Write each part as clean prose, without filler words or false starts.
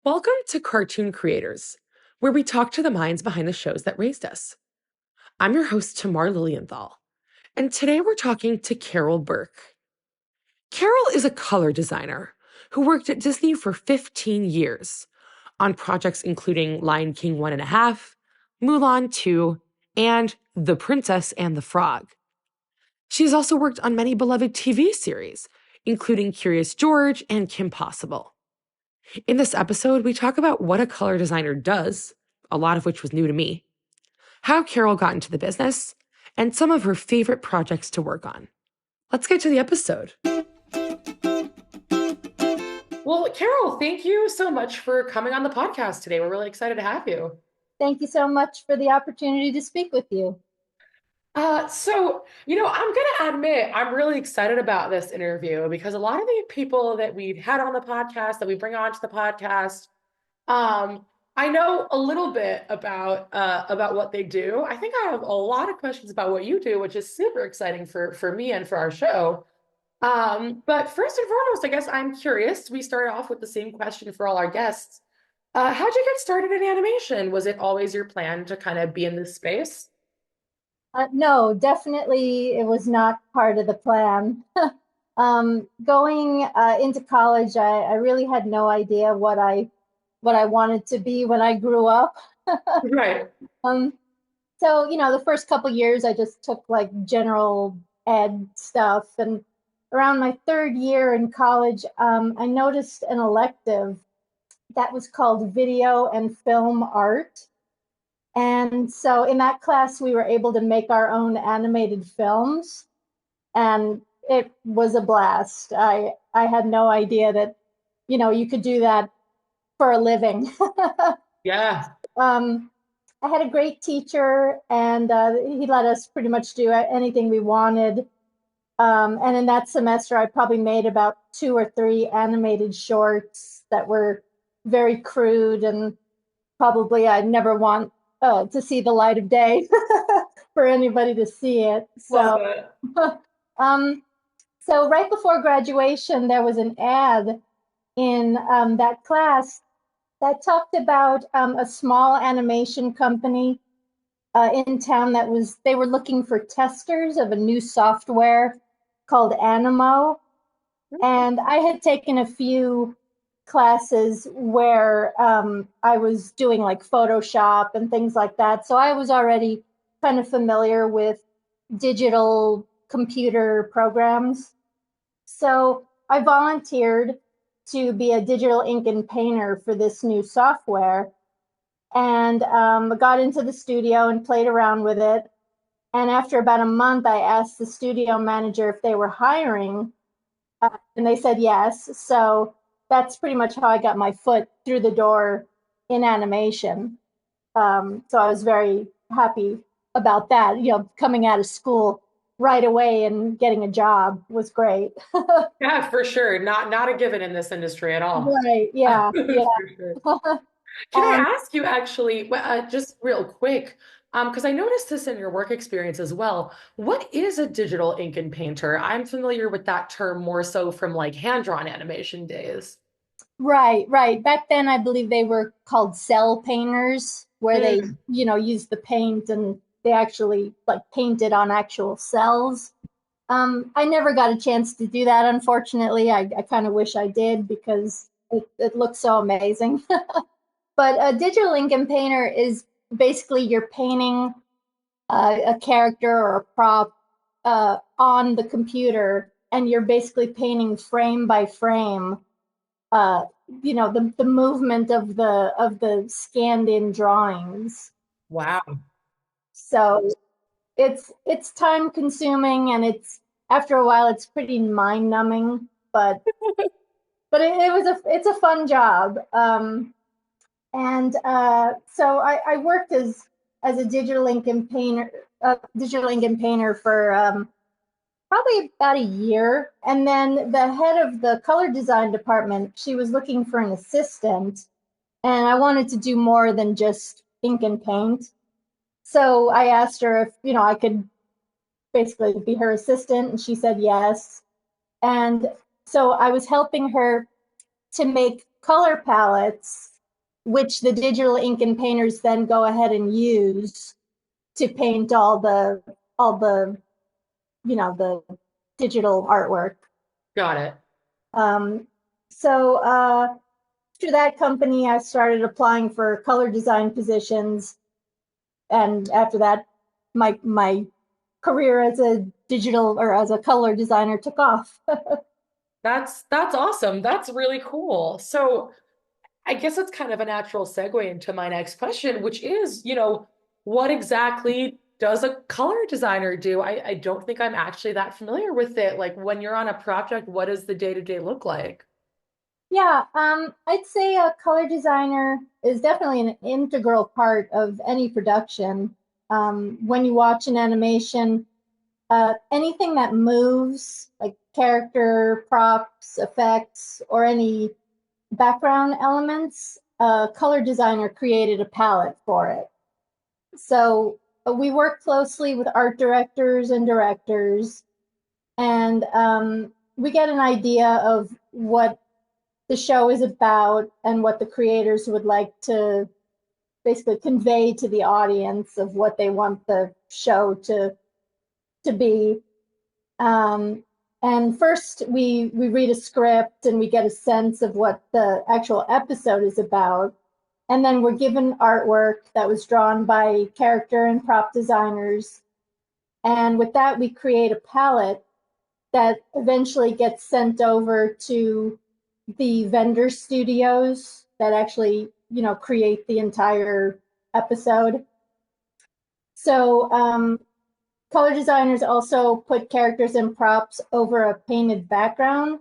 Welcome to Cartoon Creators, where we talk to the minds behind the shows that raised us. I'm your host, Tamar Lilienthal, and today we're talking to Carol Berke. Carol is a color designer who worked at Disney for 15 years on projects including Lion King 1.5, Mulan 2, and The Princess and the Frog. She's also worked on many beloved TV series, including Curious George and Kim Possible. In this episode, we talk about what a color designer does, a lot of which was new to me, how Carol got into the business, and some of her favorite projects to work on. Let's get to the episode. Well, Carol, thank you so much for coming on the podcast today. We're really excited to have you. Thank you so much for the opportunity to speak with you. I'm going to admit, I'm really excited about this interview because a lot of the people that we've had on the podcast, that we bring onto the podcast, I know a little bit about what they do. I think I have a lot of questions about what you do, which is super exciting for me and for our show. But first and foremost, I guess I'm curious. We start off with the same question for all our guests. How'd you get started in animation? Was it always your plan to kind of be in this space? No, definitely it was not part of the plan. Going into college, I really had no idea what I wanted to be when I grew up. Right. Um, so, the first couple years I just took like general ed stuff. And around my third year in college, I noticed an elective that was called video and film art. And so in that class, we were able to make our own animated films, and it was a blast. I had no idea that, you could do that for a living. Yeah. um, I had a great teacher, and he let us pretty much do anything we wanted. And in that semester, I probably made about 2 or 3 animated shorts that were very crude, and probably I'd never want to see the light of day for anybody to see it. Love So, it. um, so right before graduation, there was an ad in that class that talked about a small animation company in town they were looking for testers of a new software called Animo. And I had taken a few classes where I was doing like Photoshop and things like that. So I was already kind of familiar with digital computer programs. So I volunteered to be a digital ink and painter for this new software, and got into the studio and played around with it. And after about a month, I asked the studio manager if they were hiring, and they said yes. So that's pretty much how I got my foot through the door in animation. So I was very happy about that. Coming out of school right away and getting a job was great. Yeah, for sure. Not a given in this industry at all. Right. Yeah. Yeah. For sure. Can I um, ask you actually, just real quick, because I noticed this in your work experience as well. What is a digital ink and painter? I'm familiar with that term more so from like hand-drawn animation days. right. Right. Back then, I believe they were called cell painters, where they, Mm. use the paint and they actually like painted on actual cells. I never got a chance to do that, unfortunately. I kind of wish I did because it looks so amazing. But a digital ink and painter is basically you're painting a character or a prop on the computer, and you're basically painting frame by frame. Uh, the movement of the scanned in drawings. Wow. So it's time consuming, and after a while it's pretty mind numbing, but it's a fun job. And so I worked as a digital ink and painter for probably about a year. And then the head of the color design department, she was looking for an assistant, and I wanted to do more than just ink and paint. So I asked her if I could basically be her assistant, and she said yes. And so I was helping her to make color palettes which the digital ink and painters then go ahead and use to paint all the the digital artwork. Got it. Um, so after that company, I started applying for color design positions, and after that, my career as a digital or as a color designer took off. That's awesome. That's really cool. So I guess it's kind of a natural segue into my next question, which is, what exactly does a color designer do? I don't think I'm actually that familiar with it. Like when you're on a project, what does the day-to-day look like? Yeah, I'd say a color designer is definitely an integral part of any production. When you watch an animation, anything that moves, like character, props, effects, or any background elements, a color designer created a palette for it. So we work closely with art directors and directors, and we get an idea of what the show is about and what the creators would like to basically convey to the audience of what they want the show to be. Um, and first, we read a script and we get a sense of what the actual episode is about. And then we're given artwork that was drawn by character and prop designers. And with that, we create a palette that eventually gets sent over to the vendor studios that actually, create the entire episode. So color designers also put characters and props over a painted background,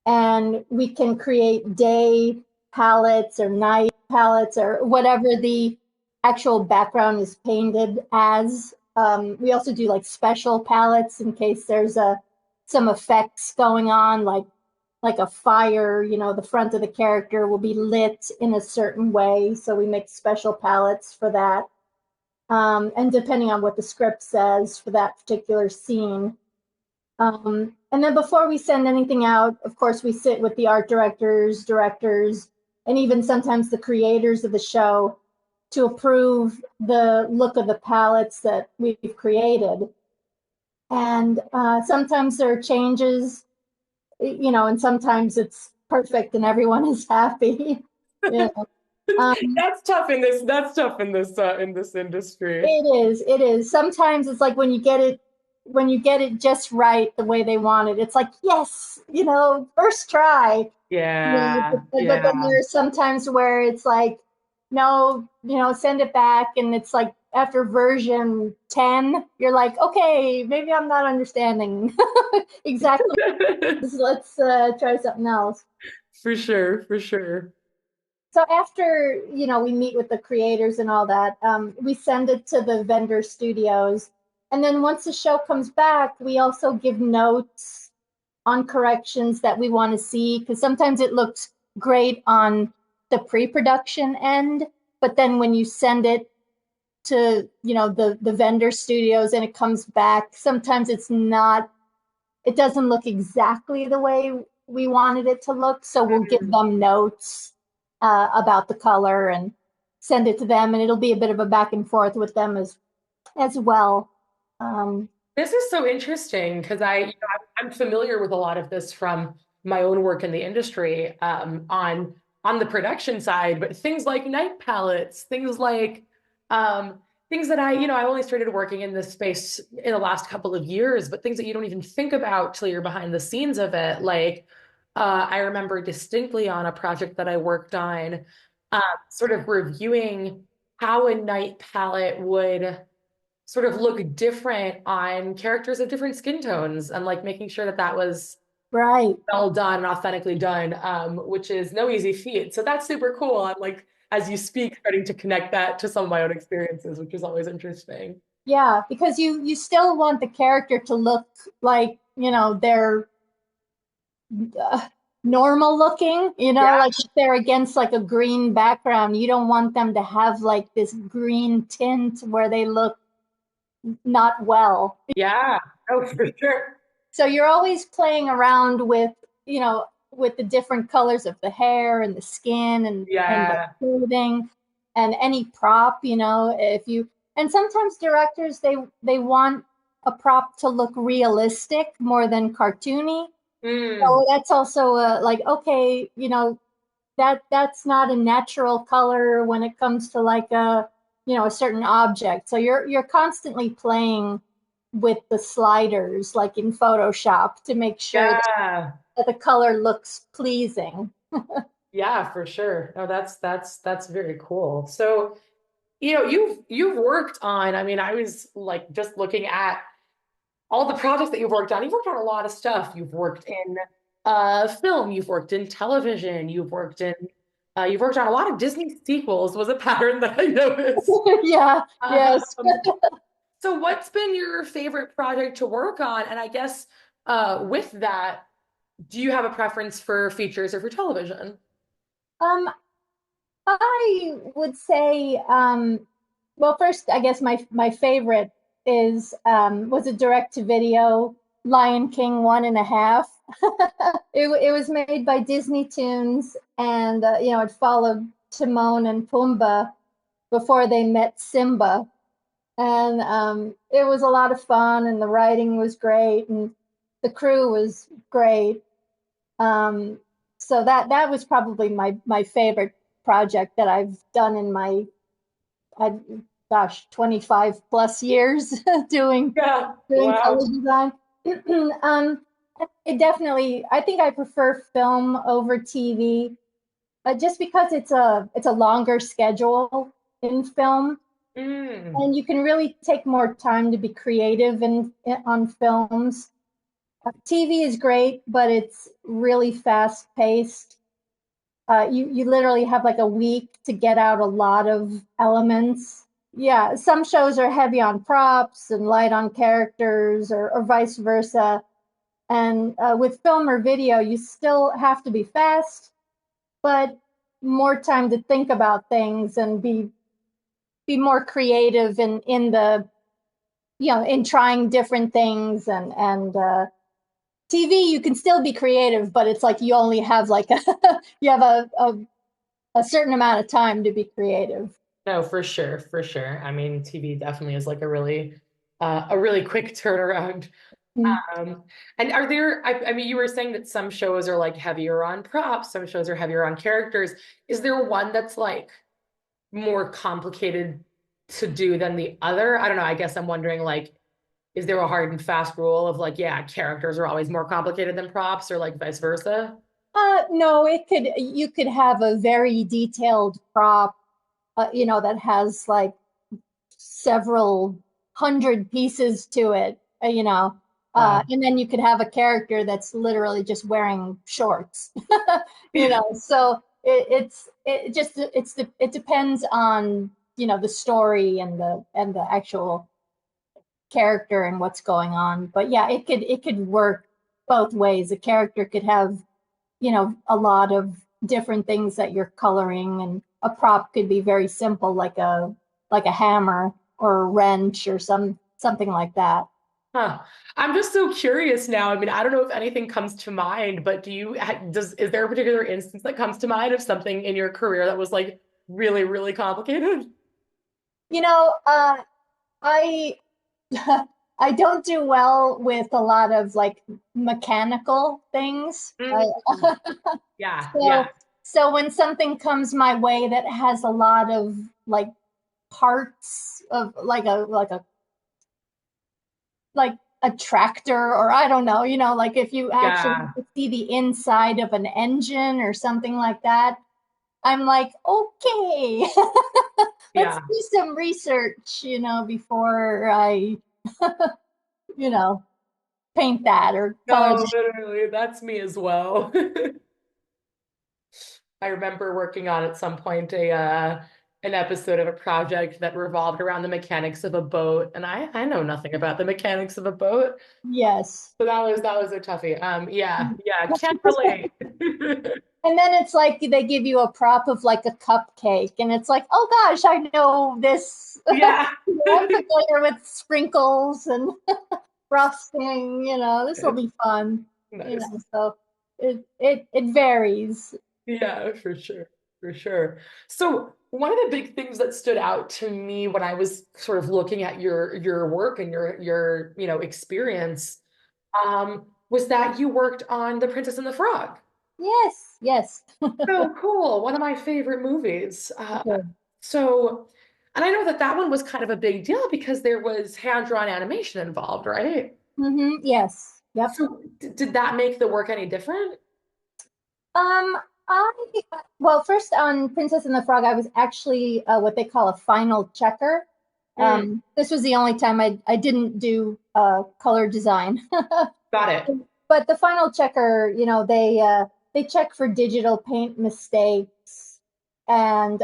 and we can create day palettes or night palettes or whatever the actual background is painted as. We also do like special palettes in case there's some effects going on, like a fire. The front of the character will be lit in a certain way, so we make special palettes for that. And depending on what the script says for that particular scene. And then before we send anything out, of course, we sit with the art directors, and even sometimes the creators of the show to approve the look of the palettes that we've created. And sometimes there are changes, and sometimes it's perfect and everyone is happy. Yeah. Um, That's tough in this industry. it is. Sometimes it's like when you get it just right the way they want it. It's like, yes, first try. Yeah, But then yeah. there's sometimes where it's like, no, send it back, and it's like after version 10, you're like, okay, maybe I'm not understanding exactly. Let's try something else. For sure, for sure. So after we meet with the creators and all that, we send it to the vendor studios, and then once the show comes back, we also give notes on corrections that we want to see, because sometimes it looks great on the pre-production end, but then when you send it to the vendor studios and it comes back, sometimes it doesn't look exactly the way we wanted it to look. So we'll give them notes about the color and send it to them, and it'll be a bit of a back and forth with them as well. Um, This is so interesting because I'm familiar with a lot of this from my own work in the industry, on the production side, but things like night palettes, um, things that I only started working in this space in the last couple of years, but things that you don't even think about till you're behind the scenes of it. Like I remember distinctly on a project that I worked on, sort of reviewing how a night palette would sort of look different on characters of different skin tones, and like making sure that that was right. well done and authentically done, which is no easy feat. So that's super cool. I'm like, as you speak, starting to connect that to some of my own experiences, which is always interesting. Yeah, because you still want the character to look like, they're uh, normal looking, Yeah, like if they're against like a green background, you don't want them to have like this green tint where they look not well. yeah, oh, for sure. So you're always playing around with, with the different colors of the hair and the skin and the Yeah. clothing and any prop, if you and sometimes directors they want a prop to look realistic more than cartoony. Mm, So that's also like okay, that's not a natural color when it comes to like a certain object. So you're constantly playing with the sliders like in Photoshop to make sure yeah. that the color looks pleasing. Yeah, for sure. No, that's very cool. So, you've worked on, I mean, I was like just looking at all the projects that you've worked on. You've worked on a lot of stuff. You've worked in film, you've worked in television, you've worked on a lot of Disney sequels was a pattern that I noticed. Yeah, yes. Um, so what's been your favorite project to work on? And I guess with that, do you have a preference for features or for television? Um, I would say, well, first, I guess my favorite is was a direct to video Lion King 1.5. It was made by Disney Toons, and it followed Timon and Pumbaa before they met Simba, and it was a lot of fun, and the writing was great, and the crew was great. Um, so that was probably my favorite project that I've done in my uh, gosh 25 plus years doing Yeah. doing Wow. television design. um, it definitely I think I prefer film over TV just because it's a longer schedule in film Mm. and you can really take more time to be creative on films. TV is great, but it's really fast paced. You literally have like a week to get out a lot of elements. Yeah, some shows are heavy on props and light on characters, or vice versa. And with film or video, you still have to be fast, but more time to think about things and be more creative in the in trying different things and TV you can still be creative, but it's like you only have like you have a certain amount of time to be creative. No, for sure, for sure. I mean, TV definitely is like a really quick turnaround. Mm. Um, and are there, I mean, you were saying that some shows are like heavier on props, some shows are heavier on characters. Is there one that's like more complicated to do than the other? I don't know. I guess I'm wondering like, is there a hard and fast rule of like, yeah, characters are always more complicated than props or like vice versa? No, you could have a very detailed prop, that has like several hundred pieces to it, Wow. and then you could have a character that's literally just wearing shorts, So it depends on the story and the actual character and what's going on. But yeah, it could work both ways. A character could have a lot of different things that you're coloring, and a prop could be very simple like a hammer or a wrench or something like that. Huh. I'm just so curious now. I mean, I don't know if anything comes to mind, but is there a particular instance that comes to mind of something in your career that was like really, really complicated? you know uh I I don't do well with a lot of like mechanical things. Mm. Yeah, So yeah. so when something comes my way that has a lot of like parts of like a tractor, or I don't know, like if you actually Yeah, see the inside of an engine or something like that, I'm like, okay, let's yeah. do some research, before I, you know, paint that or color No, that. literally, that's me as well. I remember working on at some point a an episode of a project that revolved around the mechanics of a boat, and I know nothing about the mechanics of a boat, Yes. so that was a toughie. Yeah, yeah, can't relate. And then it's like they give you a prop of like a cupcake, and it's like, oh gosh, I know this. Yeah. I'm familiar with sprinkles and frosting. This will be fun. Nice. So it varies. Yeah, for sure. For sure. So one of the big things that stood out to me when I was sort of looking at your work and your experience was that you worked on The Princess and the Frog. Yes, yes. So cool. One of my favorite movies. Okay. So, and I know that that one was kind of a big deal because there was hand-drawn animation involved, right? Yes. Yep. So did that make the work any different? Um, I well, first on Princess and the Frog, I was actually what they call a final checker. Mm, This was the only time I didn't do color design. got it. But the final checker, they check for digital paint mistakes, and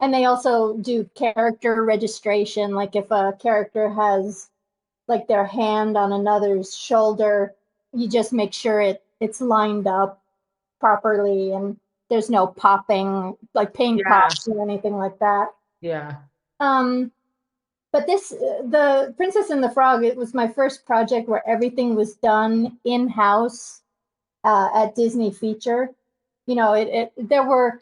and they also do character registration. Like if a character has like their hand on another's shoulder, you just make sure it's lined up properly and there's no popping, like paint Yeah, pops or anything like that. yeah. Um, but the Princess and the Frog, it was my first project where everything was done in house at Disney Feature. There were,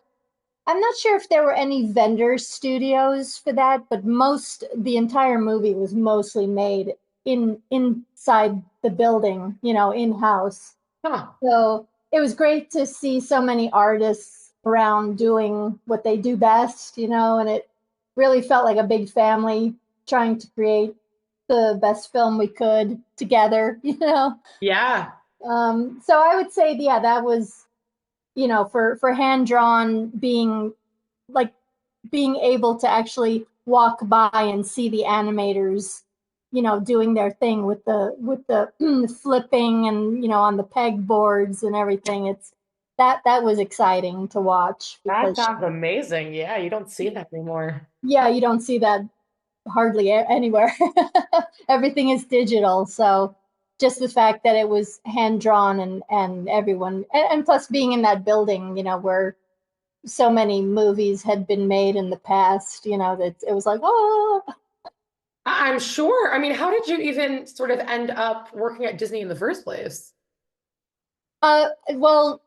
I'm not sure if there were any vendor studios for that, but the entire movie was mostly made inside the building, in house. Huh. So it was great to see so many artists around doing what they do best, and it really felt like a big family trying to create the best film we could together, Yeah. So I would say, yeah, that was, for hand drawn being like being able to actually walk by and see the animators, doing their thing with the flipping and on the pegboards and everything. That was exciting to watch That because sounds amazing. Yeah, you don't see that anymore. yeah, you don't see that hardly anywhere. Everything is digital, so just the fact that it was hand drawn and everyone and plus being in that building, where so many movies had been made in the past, that it was like, oh, I'm sure. I mean, how did you even sort of end up working at Disney in the first place? well,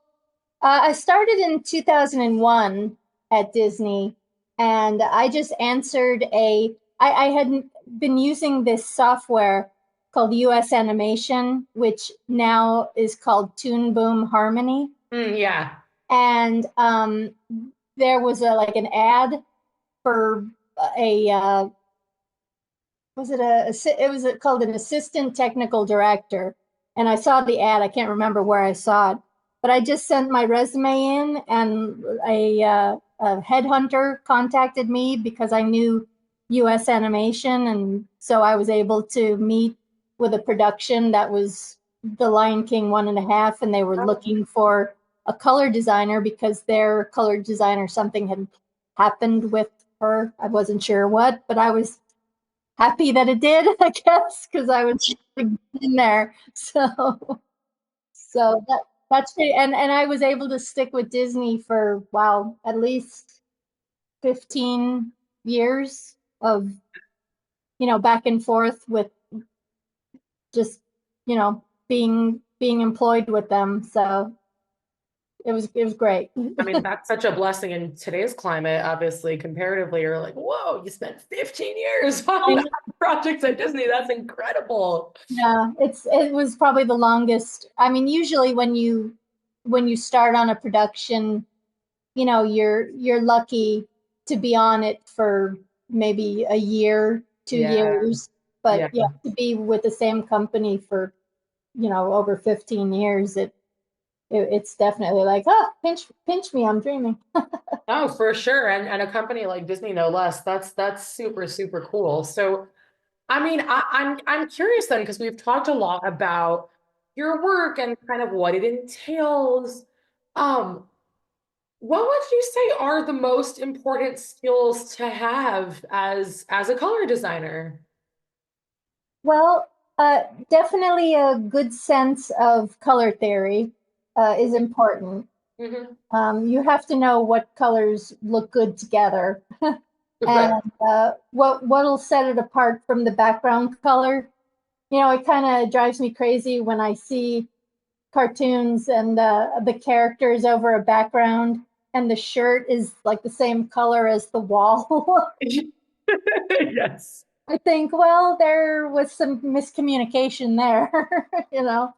I started in 2001 at Disney, and I just answered I had been using this software called US Animation, which now is called Toon Boom Harmony. Yeah. And there was like an ad for a was it it was called an assistant technical director, and I saw the ad. I can't remember where I saw it, but I just sent my resume in, and a headhunter contacted me because I knew US animation, and so I was able to meet with a production that was the Lion King 1.5, and they were Oh, looking for a color designer because their color designer, something had happened with her. I wasn't sure what, but I was happy that it did, I guess, because I was in there. So that's it. And I was able to stick with Disney for wow, at least 15 years of back and forth with just being employed with them. So it was great. I mean, that's such a blessing in today's climate, obviously, comparatively. You're like, whoa, you spent 15 years on I that project at Disney. That's incredible. Yeah, it was probably the longest. I mean, usually when you start on a production, you're lucky to be on it for maybe a year, two Yeah, years, yeah. but yeah, to be with the same company for over 15 years, it's definitely like, oh, pinch me, I'm dreaming. Oh, for sure. And a company like Disney, no less. That's super, super cool. So, I mean, I'm curious then, because we've talked a lot about your work and kind of what it entails. Um, what would you say are the most important skills to have as a color designer? Well, definitely a good sense of color theory is important. Hmm. You have to know what colors look good together, Right. and what'll set it apart from the background color. It kind of drives me crazy when I see cartoons and the characters over a background, and the shirt is like the same color as the wall. Yes. I think, well, there was some miscommunication there, you know.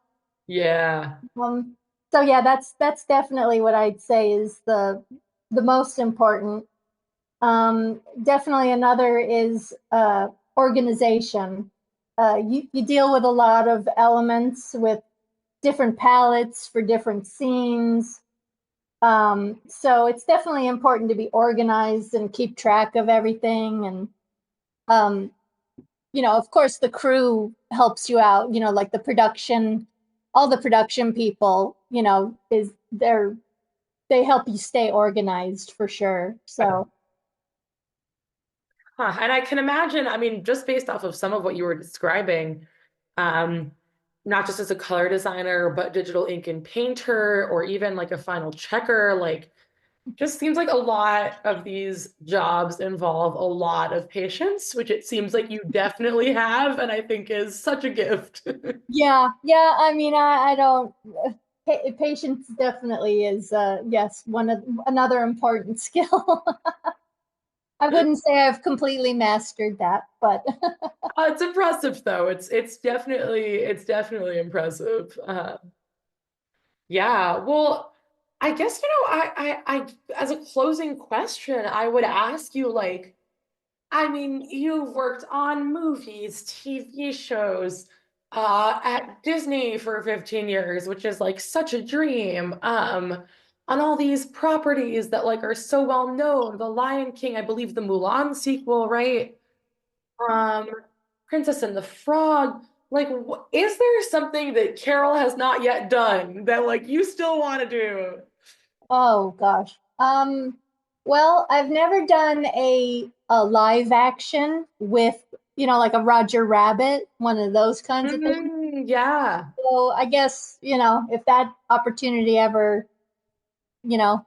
Yeah. Um, so yeah, that's definitely what I'd say is the most important. Definitely another is organization. You deal with a lot of elements with different palettes for different scenes. So it's definitely important to be organized and keep track of everything. And um, of course, the crew helps you out. Like the production, all the production people, they help you stay organized for sure. So Huh. And I can imagine, I mean, just based off of some of what you were describing, um, not just as a color designer, but digital ink and painter, or even like a final checker, like just seems like a lot of these jobs involve a lot of patience, which it seems like you definitely have, and I think is such a gift. yeah, yeah. I mean, I don't. Patience definitely is, yes, one of another important skill. I wouldn't say I've completely mastered that, but It's impressive though. It's definitely impressive. Yeah. Well, I guess as a closing question, I would ask you like, I mean, you've worked on movies, TV shows, at Disney for 15 years, which is like such a dream. On all these properties that like are so well known, The Lion King, I believe the Mulan sequel, right? Um, Princess and the Frog. Like, is there something that Carol has not yet done that like you still want to do? oh gosh. Well, I've never done a live action with, like a Roger Rabbit, one of those kinds of things. Yeah, So I guess, if that opportunity ever,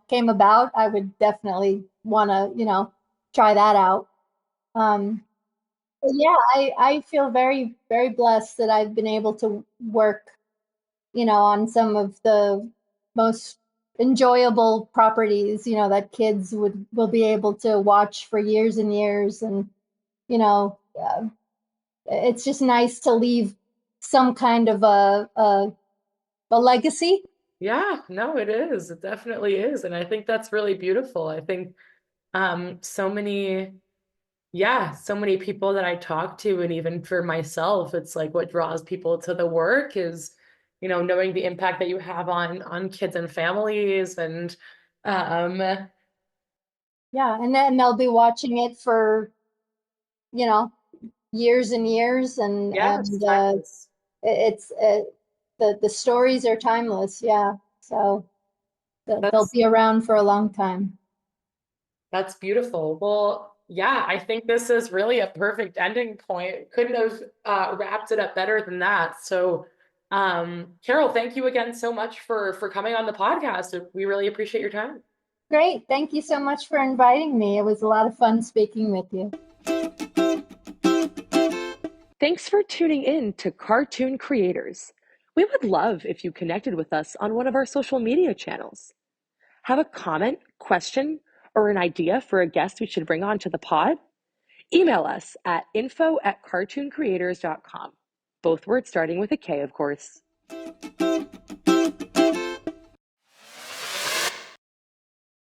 came about, I would definitely want to, try that out. Um, but yeah, I feel very, very blessed that I've been able to work, on some of the most enjoyable properties, that kids will be able to watch for years and years. And, it's just nice to leave some kind of a legacy. yeah, no, it is. It definitely is. And I think that's really beautiful. I think so many, yeah, so many people that I talk to, and even for myself, it's like what draws people to the work is, knowing the impact that you have on kids and families and um Yeah, and then they'll be watching it for, you know, years and years, and yeah, it's timeless. it's the stories are timeless. Yeah, so they'll That's be around for a long time. That's beautiful. Well, yeah, I think this is really a perfect ending point. Couldn't have wrapped it up better than that. So, Carol, thank you again so much for coming on the podcast. We really appreciate your time. Great, thank you so much for inviting me. It was a lot of fun speaking with you. Thanks for tuning in to Cartoon Creators. We would love if you connected with us on one of our social media channels. Have a comment, question, or an idea for a guest we should bring on to the pod? Email us at info@cartooncreators.com. Both words starting with a K, of course.